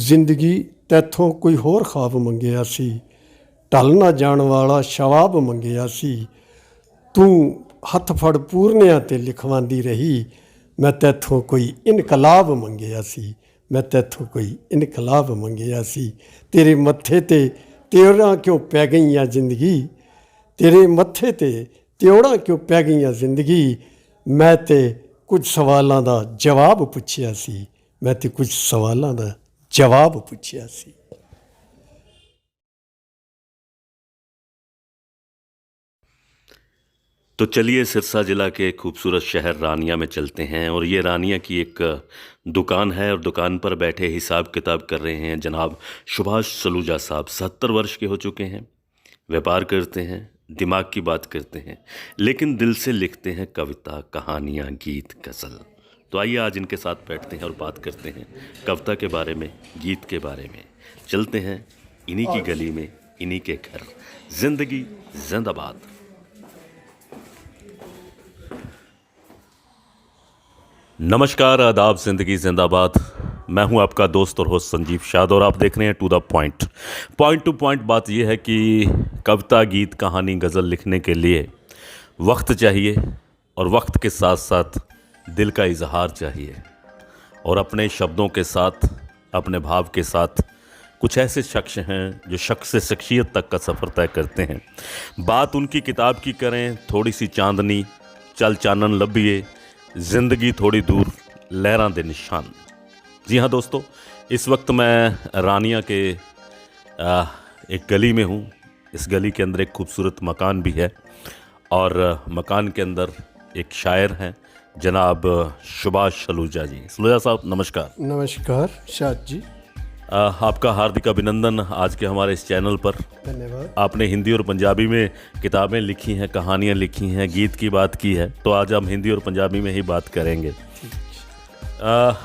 ਜ਼ਿੰਦਗੀ ਤੈਥੋਂ ਕੋਈ ਹੋਰ ਖਾਬ ਮੰਗਿਆ ਸੀ, ਢਲ ਨਾ ਜਾਣ ਵਾਲਾ ਸ਼ਵਾਬ ਮੰਗਿਆ ਸੀ। ਤੂੰ ਹੱਥ ਫੜ ਪੂਰਨਿਆਂ 'ਤੇ ਲਿਖਵਾਉਂਦੀ ਰਹੀ, ਮੈਂ ਤੈਥੋਂ ਕੋਈ ਇਨਕਲਾਬ ਮੰਗਿਆ ਸੀ, ਮੈਂ ਤੈਥੋਂ ਕੋਈ ਇਨਕਲਾਬ ਮੰਗਿਆ ਸੀ। ਤੇਰੇ ਮੱਥੇ 'ਤੇ ਤਿਉੜਾਂ ਕਿਉਂ ਪੈ ਗਈਆਂ ਜ਼ਿੰਦਗੀ, ਤੇਰੇ ਮੱਥੇ 'ਤੇ ਤਿਉੜਾਂ ਕਿਉਂ ਪੈ ਗਈਆਂ ਜ਼ਿੰਦਗੀ। ਮੈਂ ਤੇ ਕੁਝ ਸਵਾਲਾਂ ਦਾ ਜਵਾਬ ਪੁੱਛਿਆ ਸੀ, मैं तो कुछ सवालों का जवाब पूछा सी। तो चलिए सिरसा ज़िला के खूबसूरत शहर रानिया में चलते हैं और ये रानिया की एक दुकान है और दुकान पर बैठे हिसाब किताब कर रहे हैं जनाब सुभाष सलूजा साहब। 70 वर्ष के हो चुके हैं, व्यापार करते हैं, दिमाग की बात करते हैं, लेकिन दिल से लिखते हैं कविता, कहानियाँ, गीत, गज़ल। तो आइए आज इनके साथ बैठते हैं और बात करते हैं कविता के बारे में, गीत के बारे में। चलते हैं इन्हीं की गली में, इन्हीं के घर। जिंदगी जिंदाबाद। नमस्कार, आदाब, जिंदगी जिंदाबाद। मैं हूं आपका दोस्त और होस्ट संजीव शाद और आप देख रहे हैं to the point. Point to point बात यह है कि कविता, गीत, कहानी, गज़ल लिखने के लिए वक्त चाहिए और वक्त के साथ साथ दिल का इजहार चाहिए और अपने शब्दों के साथ, अपने भाव के साथ कुछ ऐसे शख्स हैं जो शख्स से शख्सियत तक का सफ़र तय करते हैं। बात उनकी किताब की करें, थोड़ी सी चांदनी, चल चानन लभिए, ज़िंदगी थोड़ी दूर, लहरां दे निशान। जी हाँ दोस्तों, इस वक्त मैं रानिया के एक गली में हूँ। इस गली के अंदर एक खूबसूरत मकान भी है और मकान के अंदर एक शायर हैं जनाब सुभाष सलूजा जी। सलूजा साहब नमस्कार। नमस्कार शाद जी। आपका हार्दिक अभिनंदन आज के हमारे इस चैनल पर। धन्यवाद। आपने हिंदी और पंजाबी में किताबें लिखी हैं, कहानियाँ लिखी हैं, गीत की बात की है, तो आज हम हिंदी और पंजाबी में ही बात करेंगे।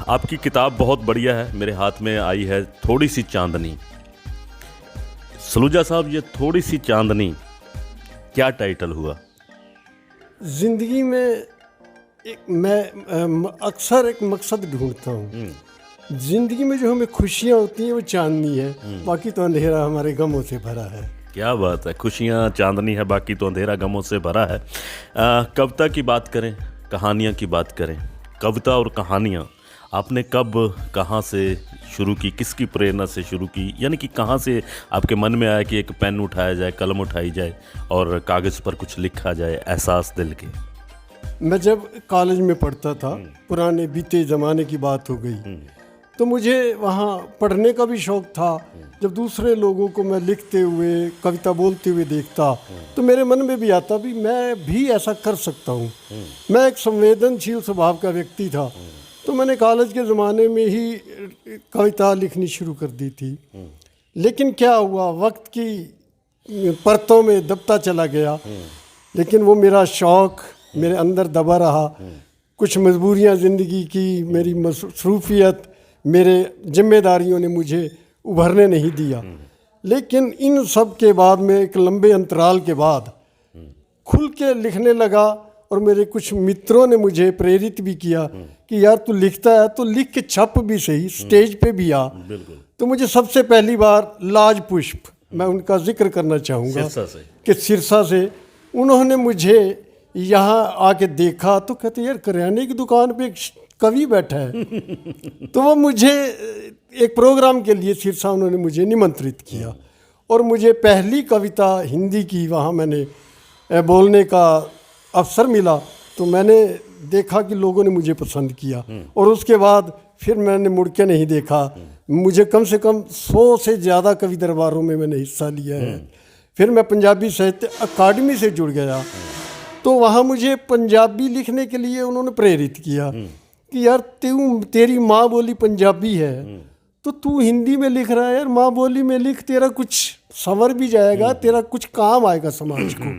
आपकी किताब बहुत बढ़िया है, मेरे हाथ में आई है, थोड़ी सी चांदनी। सलूजा साहब, ये थोड़ी सी चांदनी क्या टाइटल हुआ? ज़िंदगी में मैं अक्सर एक मकसद ढूंढता हूँ। ज़िंदगी में जो हमें खुशियाँ होती हैं वो चांदनी है, बाकी तो अंधेरा हमारे गमों से भरा है। क्या बात है, खुशियाँ चांदनी है, बाकी तो अंधेरा गमों से भरा है। कविता की बात करें, कहानियाँ की बात करें, कविता और कहानियाँ आपने कब, कहाँ से शुरू की, किसकी प्रेरणा से शुरू की? यानी कि कहाँ से आपके मन में आया कि एक पेन उठाया जाए, कलम उठाई जाए और कागज़ पर कुछ लिखा जाए, एहसास दिल के? मैं जब कॉलेज में पढ़ता था, पुराने बीते ज़माने की बात हो गई, तो मुझे वहाँ पढ़ने का भी शौक़ था। जब दूसरे लोगों को मैं लिखते हुए, कविता बोलते हुए देखता तो मेरे मन में भी आता भी मैं भी ऐसा कर सकता हूँ। मैं एक संवेदनशील स्वभाव का व्यक्ति था, तो मैंने कॉलेज के ज़माने में ही कविता लिखनी शुरू कर दी थी। लेकिन क्या हुआ, वक्त की परतों में दबता चला गया, लेकिन वो मेरा शौक़ मेरे अंदर दबा रहा। कुछ मजबूरियां ज़िंदगी की, मेरी मसरूफियत, मेरे जिम्मेदारियों ने मुझे उभरने नहीं दिया। लेकिन इन सब के बाद में एक लंबे अंतराल के बाद खुल के लिखने लगा और मेरे कुछ मित्रों ने मुझे प्रेरित भी किया कि यार तू लिखता है तो लिख के छप भी सही, स्टेज पे भी आ। तो मुझे सबसे पहली बार लाज पुष्प, मैं उनका जिक्र करना चाहूँगा कि सिरसा से उन्होंने मुझे यहाँ आके देखा तो कहते यार करियाने की दुकान पे एक कवि बैठा है। तो वो मुझे एक प्रोग्राम के लिए सिरसा उन्होंने मुझे निमंत्रित किया और मुझे पहली कविता हिंदी की वहाँ मैंने बोलने का अवसर मिला। तो मैंने देखा कि लोगों ने मुझे पसंद किया और उसके बाद फिर मैंने मुड़ के नहीं देखा। मुझे कम से कम 100 से ज़्यादा कवि दरबारों में मैंने हिस्सा लिया है। फिर मैं पंजाबी साहित्य अकादमी से जुड़ गया, तो वहाँ मुझे पंजाबी लिखने के लिए उन्होंने प्रेरित किया कि यार तेरी माँ बोली पंजाबी है तो तू हिंदी में लिख रहा है, यार माँ बोली में लिख, तेरा कुछ संवर भी जाएगा, तेरा कुछ काम आएगा समाज को।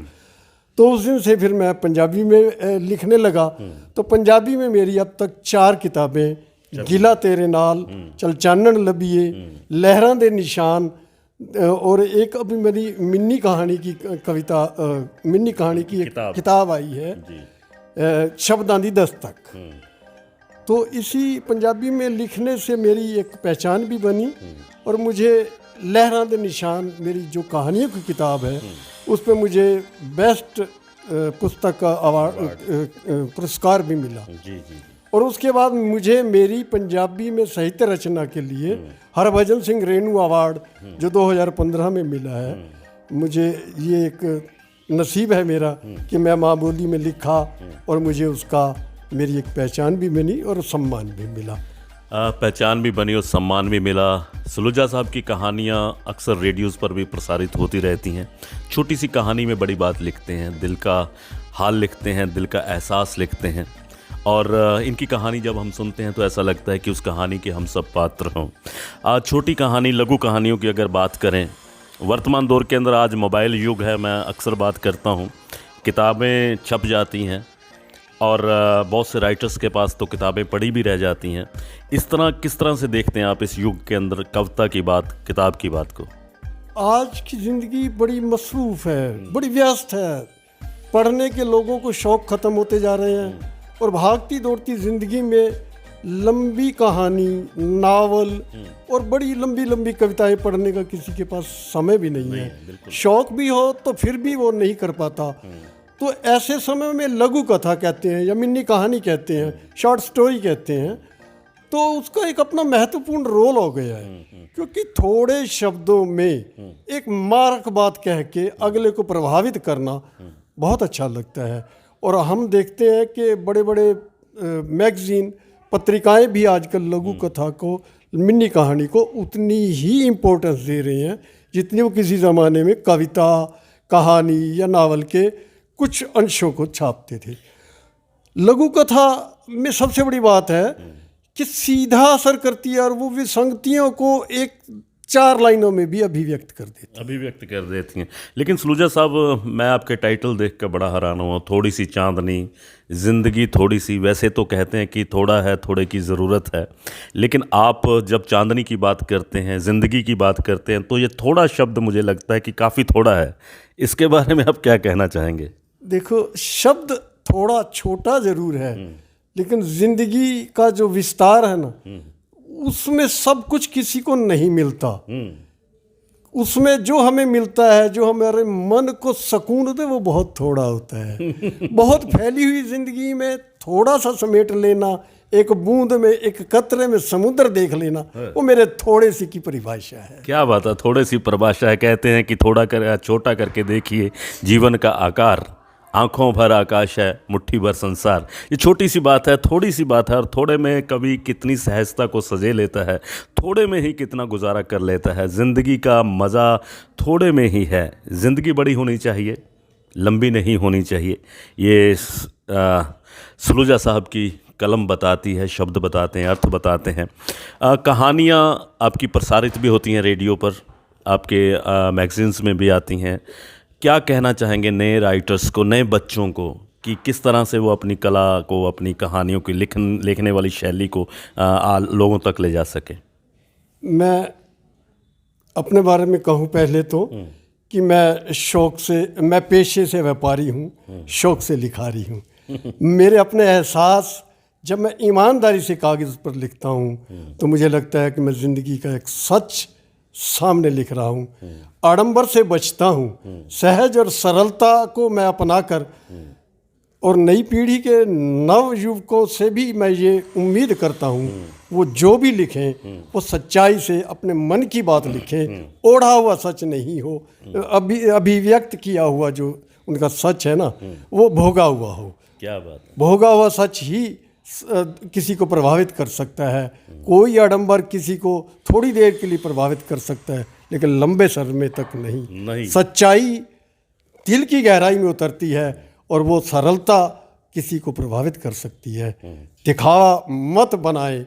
तो उस दिन से फिर मैं पंजाबी में लिखने लगा। तो पंजाबी में मेरी अब तक 4 किताबें, गिला तेरे नाल, चल चानन लभिए, लहरां दे निशान और एक अभी मेरी मिन्नी कहानी की कविता, मिन्नी कहानी की एक किताब आई है, शब्दां दी दस्तक। तो इसी पंजाबी में लिखने से मेरी एक पहचान भी बनी और मुझे लहरां दे निशान मेरी जो कहानियों की किताब है उस पे मुझे बेस्ट पुस्तक का अवार्ड पुरस्कार भी मिला। जी जी। और उसके बाद मुझे मेरी पंजाबी में साहित्य रचना के लिए हरभजन सिंह रेणु अवार्ड जो 2015 में मिला है, मुझे ये एक नसीब है मेरा कि मैं माँ बोली में लिखा और मुझे उसका मेरी एक पहचान भी बनी और सम्मान भी मिला। पहचान भी बनी और सम्मान भी मिला। सलूजा साहब की कहानियाँ अक्सर रेडियोज़ पर भी प्रसारित होती रहती हैं। छोटी सी कहानी में बड़ी बात लिखते हैं, दिल का हाल लिखते हैं, दिल का एहसास लिखते हैं और इनकी कहानी जब हम सुनते हैं तो ऐसा लगता है कि उस कहानी के हम सब पात्र हों। आज छोटी कहानी, लघु कहानियों की अगर बात करें, वर्तमान दौर के अंदर आज मोबाइल युग है, मैं अक्सर बात करता हूँ, किताबें छप जाती हैं और बहुत से राइटर्स के पास तो किताबें पढ़ी भी रह जाती हैं। इस तरह किस तरह से देखते हैं आप इस युग के अंदर कविता की बात, किताब की बात को? आज की ज़िंदगी बड़ी मसरूफ़ है, बड़ी व्यस्त है, पढ़ने के लोगों को शौक़ ख़त्म होते जा रहे हैं और भागती दौड़ती ज़िंदगी में लंबी कहानी, नावल और बड़ी लंबी लंबी कविताएं पढ़ने का किसी के पास समय भी नहीं है। शौक़ भी हो तो फिर भी वो नहीं कर पाता। तो ऐसे समय में लघु कथा कहते हैं या मिनी कहानी कहते हैं, शॉर्ट स्टोरी कहते हैं, तो उसका एक अपना महत्वपूर्ण रोल हो गया है क्योंकि थोड़े शब्दों में एक मारक बात कह के अगले को प्रभावित करना बहुत अच्छा लगता है। और हम देखते हैं कि बड़े बड़े मैगज़ीन, पत्रिकाएं भी आजकल लघु कथा को, मिनी कहानी को उतनी ही इम्पोर्टेंस दे रही हैं जितनी वो किसी ज़माने में कविता, कहानी या नावल के कुछ अंशों को छापते थे। लघु कथा में सबसे बड़ी बात है कि सीधा असर करती है और वो विसंगतियों को एक 4 लाइनों में भी अभिव्यक्त कर देती हैं। लेकिन सलूजा साहब, मैं आपके टाइटल देख कर बड़ा हैरान हुआ, थोड़ी सी चांदनी, ज़िंदगी थोड़ी सी। वैसे तो कहते हैं कि थोड़ा है, थोड़े की ज़रूरत है, लेकिन आप जब चांदनी की बात करते हैं, ज़िंदगी की बात करते हैं, तो ये थोड़ा शब्द मुझे लगता है कि काफ़ी थोड़ा है। इसके बारे में आप क्या कहना चाहेंगे? देखो, शब्द थोड़ा छोटा ज़रूर है लेकिन ज़िंदगी का जो विस्तार है ना, उसमें सब कुछ किसी को नहीं मिलता। उसमें जो हमें मिलता है, जो हमारे मन को सुकून होता है, वो बहुत थोड़ा होता है। बहुत फैली हुई ज़िंदगी में थोड़ा सा समेट लेना, एक बूंद में, एक कतरे में समुद्र देख लेना, वो मेरे थोड़े सी की परिभाषा है। क्या बात है, थोड़े सी परिभाषा है। कहते हैं कि छोटा करके देखिए जीवन का आकार, आंखों भर आकाश है, मुट्ठी भर संसार। ये छोटी सी बात है, थोड़ी सी बात है और थोड़े में कवि कितनी सहजता को सजे लेता है, थोड़े में ही कितना गुजारा कर लेता है। ज़िंदगी का मज़ा थोड़े में ही है। ज़िंदगी बड़ी होनी चाहिए, लंबी नहीं होनी चाहिए। ये सलूजा साहब की कलम बताती है, शब्द बताते हैं, अर्थ बताते हैं। कहानियाँ आपकी प्रसारित भी होती हैं रेडियो पर, आपके मैगज़ीन्स में भी आती हैं। क्या कहना चाहेंगे नए राइटर्स को, नए बच्चों को, कि किस तरह से वो अपनी कला को, अपनी कहानियों की लिखने वाली शैली को लोगों तक ले जा सके? मैं अपने बारे में कहूँ पहले तो कि मैं पेशे से व्यापारी हूँ, शौक़ से लिखारी हूँ। मेरे अपने एहसास जब मैं ईमानदारी से कागज़ पर लिखता हूँ तो मुझे लगता है कि मैं ज़िंदगी का एक सच सामने लिख रहा हूँ। आडंबर से बचता हूँ, सहज और सरलता को मैं अपनाकर, और नई पीढ़ी के नव युवकों से भी मैं ये उम्मीद करता हूँ वो जो भी लिखें वो सच्चाई से अपने मन की बात लिखें, ओढ़ा हुआ सच नहीं हो, अभिव्यक्त किया हुआ जो उनका सच है ना, वो भोगा हुआ हो। क्या बात है। भोगा हुआ सच ही किसी को प्रभावित कर सकता है। कोई आडंबर किसी को थोड़ी देर के लिए प्रभावित कर सकता है लेकिन लंबे समय तक नहीं। सच्चाई दिल की गहराई में उतरती है और वो सरलता किसी को प्रभावित कर सकती है। दिखावा मत बनाए,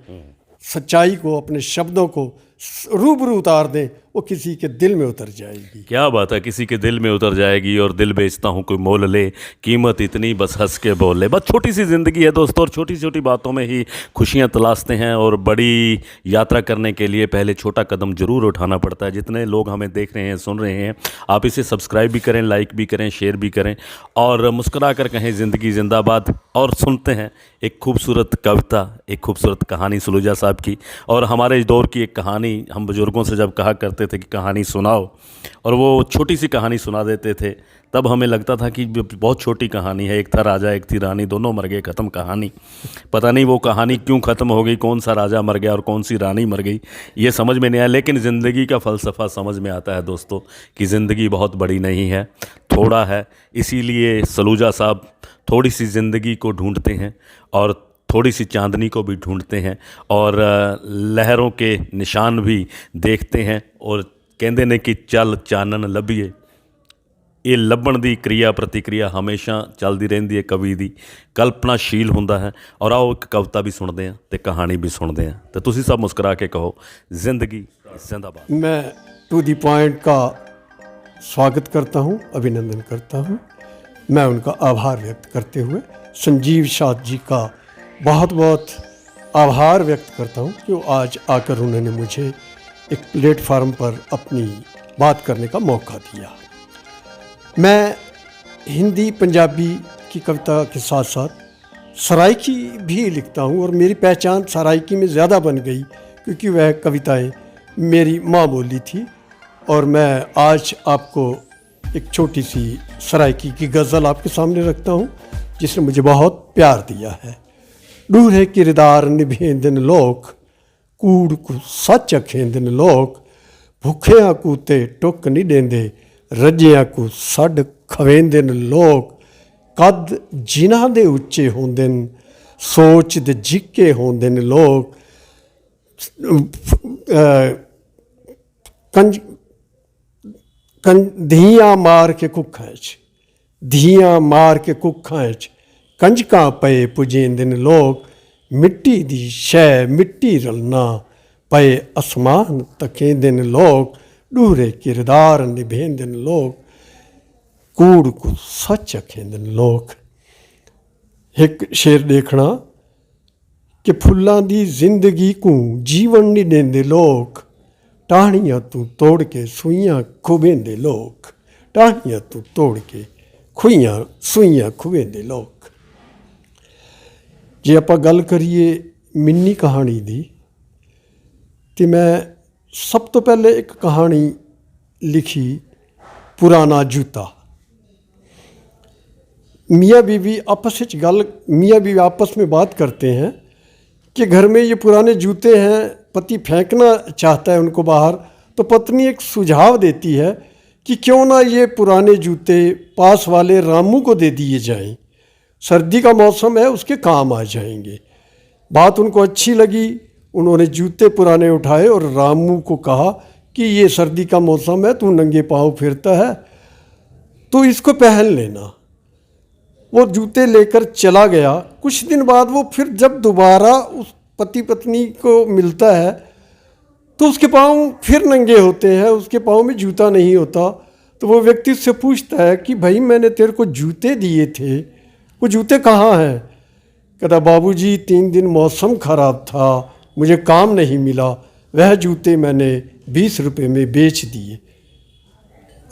सच्चाई को, अपने शब्दों को रूबरू उतार दें, वो किसी के दिल में उतर जाएगी। क्या बात है, किसी के दिल में उतर जाएगी। और दिल बेचता हूँ कोई मोल ले, कीमत इतनी बस हंस के बोल ले। बस छोटी सी ज़िंदगी है दोस्तों, और छोटी छोटी बातों में ही खुशियाँ तलाशते हैं। और बड़ी यात्रा करने के लिए पहले छोटा कदम ज़रूर उठाना पड़ता है। जितने लोग हमें देख रहे हैं, सुन रहे हैं, आप इसे सब्सक्राइब भी करें, लाइक भी करें, शेयर भी करें, और मुस्कुरा कर कहें ज़िंदगी जिंदाबाद। और सुनते हैं एक खूबसूरत कविता, एक खूबसूरत कहानी सलूजा साहब की। और हमारे इस दौर की एक कहानी, हम बुज़ुर्गों से जब कहा करते थे कि कहानी सुनाओ, और वो छोटी सी कहानी सुना देते थे, तब हमें लगता था कि बहुत छोटी कहानी है। एक था राजा, एक थी रानी, दोनों मर गए, ख़त्म कहानी। पता नहीं वो कहानी क्यों ख़त्म हो गई, कौन सा राजा मर गया और कौन सी रानी मर गई, ये समझ में नहीं आया। लेकिन ज़िंदगी का फ़लसफ़ा समझ में आता है दोस्तों, कि ज़िंदगी बहुत बड़ी नहीं है, थोड़ा है। इसीलिए सलूजा साहब थोड़ी सी ज़िंदगी को ढूंढते हैं, और थोड़ी सी चांदनी को भी ढूंढते हैं, और लहरों के निशान भी देखते हैं। और कहते ने कि चल चानन लभीए, ये ਲੱਭਣ ਦੀ क्रिया प्रतिक्रिया हमेशा चलती रहती है। कवि की कल्पनाशील होंदा है। और आओ एक कविता भी सुनते हैं तो कहानी भी सुनते हैं। तो तुसी सब मुस्कुरा के कहो जिंदगी जिंदाबाद। मैं टू दी पॉइंट का स्वागत करता हूँ, अभिनंदन करता हूँ। मैं उनका आभार व्यक्त करते हुए संजीव शाद जी का बहुत बहुत आभार व्यक्त करता हूँ कि वो आज आकर उन्होंने मुझे एक प्लेटफार्म पर अपनी बात करने का मौका दिया। मैं हिंदी पंजाबी की कविता के साथ साथ सराइकी भी लिखता हूँ, और मेरी पहचान सराइकी में ज़्यादा बन गई क्योंकि वह कविताएं मेरी माँ बोली थी। और मैं आज आपको एक छोटी सी सराइकी की गज़ल आपके सामने रखता हूँ, जिसने मुझे बहुत प्यार दिया है। डूरे किरदार निभेंदन लोक, कूड़ को सच अखेंदन लोक, भुखिया को ते टुक नहीं देंदे, रजिया को सड खवेंदे न लोग, कद जिन्हां दे उच्चे होंदे न, सोच दे जिक्के होंदे न लोग, धियां मार के कुखां च, धियां मार के कुखां च कंजकां पए पुजेंदे न लोग, मिट्टी दी शै मिट्टी रलना, पए आसमान तकेंदे न लोग, डूरे किरदार निभेंदे न लोग, कूड़ को सच अखेंदे न लोग। एक शेर देखना कि फुल्लां दी जिंदगी को जीवन नहीं देंदे लोग, टाहनियां तू तोड़ के सुइयां खुबेंदे लोग, टाहनियां तू तोड़ के सुइयां खुबेंदे लोग। जे आपां गल करिए मिन्नी कहानी दी, ते मैं सब तो पहले एक कहानी लिखी, पुराना जूता। मियाँ बीवी आपस में बात करते हैं कि घर में ये पुराने जूते हैं, पति फेंकना चाहता है उनको बाहर, तो पत्नी एक सुझाव देती है कि क्यों ना ये पुराने जूते पास वाले रामू को दे दिए जाएं, सर्दी का मौसम है, उसके काम आ जाएंगे। बात उनको अच्छी लगी, उन्होंने जूते पुराने उठाए और रामू को कहा कि ये सर्दी का मौसम है, तू नंगे पाँव फिरता है, तो इसको पहन लेना। वो जूते लेकर चला गया। कुछ दिन बाद वो फिर जब दोबारा उस पति पत्नी को मिलता है तो उसके पाँव फिर नंगे होते हैं, उसके पाँव में जूता नहीं होता। तो वो व्यक्ति उससे पूछता है कि भाई मैंने तेरे को जूते दिए थे, वो जूते कहाँ हैं? कहता बाबूजी 3 दिन मौसम ख़राब था, मुझे काम नहीं मिला, वह जूते मैंने 20 रुपये में बेच दिए।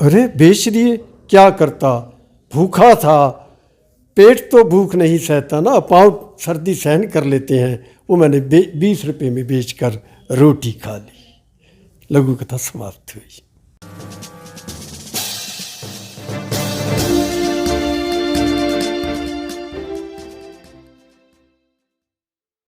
अरे बेच दिए? क्या करता, भूखा था, पेट तो भूख नहीं सहता ना, पाँव सर्दी सहन कर लेते हैं, वो मैंने 20 रुपये में बेचकर रोटी खा ली। लघु कथा समाप्त हुई।